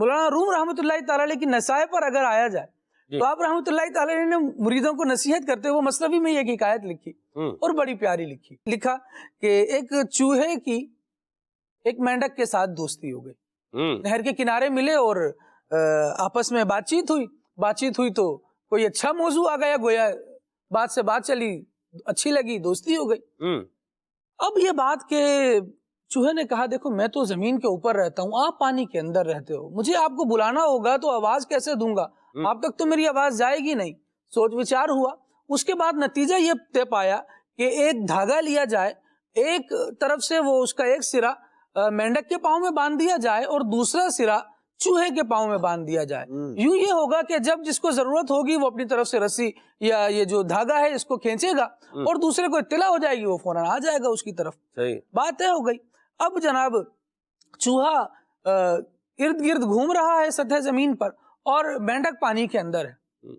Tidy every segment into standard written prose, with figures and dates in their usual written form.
مولانا روم رحمۃ اللہ تعالی علیہ کی نصائح پر اگر آیا جائے تو آپ رحمۃ اللہ تعالی علیہ نے مریدوں کو نصیحت کرتے ہوئے مصنوی میں ایک حکایت لکھی اور بڑی پیاری لکھی. لکھا کہ ایک چوہے کی ایک مینڈک کے ساتھ دوستی ہو گئی. نہر کے کنارے ملے اور آپس میں بات چیت ہوئی تو کوئی اچھا موضوع آ گیا, گویا بات سے بات چلی, اچھی لگی, دوستی ہو گئی. اب یہ بات کہ چوہے نے کہا دیکھو میں تو زمین کے اوپر رہتا ہوں, آپ پانی کے اندر رہتے ہو, مجھے آپ کو بلانا ہوگا تو آواز کیسے دوں گا, آپ تک تو میری آواز جائے گی نہیں. سوچ وچار ہوا, اس کے بعد نتیجہ یہ طے پایا کہ ایک دھاگا لیا جائے, ایک طرف سے وہ اس کا ایک سرا مینڈک کے پاؤں میں باندھ دیا جائے اور دوسرا سرا چوہے کے پاؤں میں باندھ دیا جائے. یوں یہ ہوگا کہ جب جس کو ضرورت ہوگی وہ اپنی طرف سے رسی یا یہ جو دھاگا ہے اس کو کھینچے گا اور دوسرے کو اطلاع ہو جائے گی, وہ فوراً آ جائے گا اس کی طرف. بات طے ہو گئی. اب جناب چوہا ارد گرد گھوم رہا ہے سطح زمین پر اور مینڈک پانی کے اندر ہے.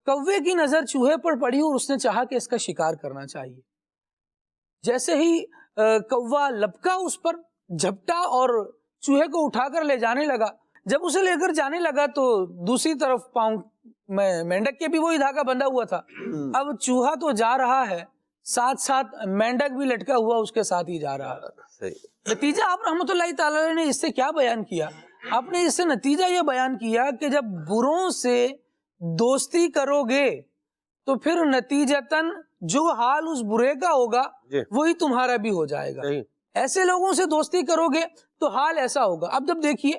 کوے کی نظر چوہے پر پڑی اور اس نے چاہا کہ اس کا شکار کرنا چاہیے. جیسے ہی کوا لپکا اس پر, جھپٹا اور چوہے کو اٹھا کر لے جانے لگا. جب اسے لے کر جانے لگا تو دوسری طرف پاؤں میں مینڈک کے بھی وہی دھاگا بندھا ہوا تھا. اب چوہا تو جا رہا ہے, ساتھ ساتھ مینڈک بھی لٹکا ہوا اس کے ساتھ ہی جا رہا ہے. نتیجہ آپ رحمۃ اللہ تعالی نے اس سے کیا بیان کیا؟ آپ نے اس سے نتیجہ یہ بیان کیا کہ جب بروں سے دوستی کرو گے تو پھر نتیجتاً جو حال اس برے کا ہوگا وہی تمہارا بھی ہو جائے گا. ایسے لوگوں سے دوستی کرو گے تو حال ایسا ہوگا. اب جب دیکھیے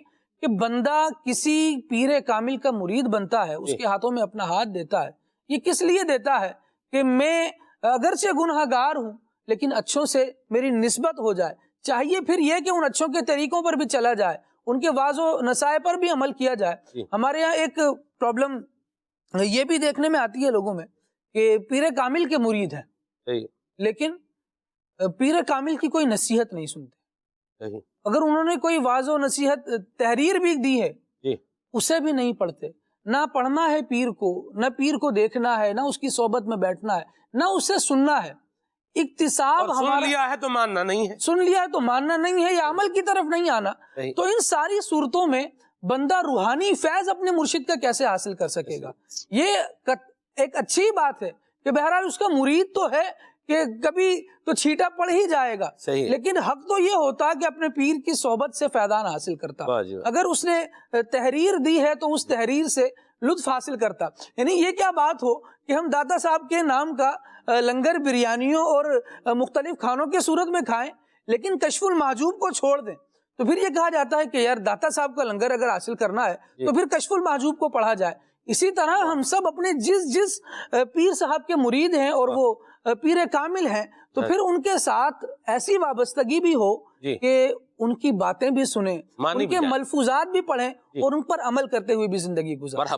کہ بندہ کسی پیر کامل کا مرید بنتا ہے, اس کے ہاتھوں میں اپنا ہاتھ دیتا ہے, یہ کس لیے دیتا ہے کہ میں اگرچہ گنہگار ہوں لیکن اچھوں سے میری نسبت ہو جائے. چاہیے پھر یہ کہ ان اچھوں کے طریقوں پر بھی چلا جائے, ان کے واعظ و نصائح پر بھی عمل کیا جائے. ہمارے یہاں ایک پرابلم یہ بھی دیکھنے میں آتی ہے لوگوں میں کہ پیر کامل کے مرید ہیں لیکن پیر کامل کی کوئی نصیحت نہیں سنتے. اگر انہوں نے کوئی واعظ و نصیحت تحریر بھی دی ہے اسے بھی نہیں پڑھتے. نہ پڑھنا ہے پیر کو, نہ پیر کو دیکھنا ہے, نہ اس کی صحبت میں بیٹھنا ہے, نہ اسے سننا ہے. اکتساب سن لیا ہے تو ماننا نہیں ہے, سن لیا ہے تو ماننا نہیں ہے, یا عمل کی طرف نہیں آنا. تو ان ساری صورتوں میں بندہ روحانی فیض اپنے مرشد کا کیسے حاصل کر سکے گا؟ یہ ایک اچھی بات ہے کہ بہرحال اس کا مرید تو ہے کہ کبھی تو چھیٹا پڑ ہی جائے گا, لیکن حق تو یہ ہوتا کہ اپنے پیر کی صحبت سے فیضان حاصل کرتا. اگر اس نے تحریر دی ہے تو اس تحریر سے لطف حاصل کرتا. یعنی یہ کیا بات ہو کہ ہم داتا صاحب کے نام کا لنگر بریانیوں اور مختلف کھانوں کے صورت میں کھائیں لیکن کشف المحجوب کو چھوڑ دیں. تو پھر یہ کہا جاتا ہے کہ یار داتا صاحب کا لنگر اگر حاصل کرنا ہے تو پھر کشف المحجوب کو پڑھا جائے. اسی طرح ہم سب اپنے جس پیر صاحب کے مرید ہیں اور وہ پیر کامل ہیں تو پھر ان کے ساتھ ایسی وابستگی بھی ہو کہ ان کی باتیں بھی سنیں, ان کے ملفوظات بھی پڑھیں اور ان پر عمل کرتے ہوئے بھی زندگی گزاریں.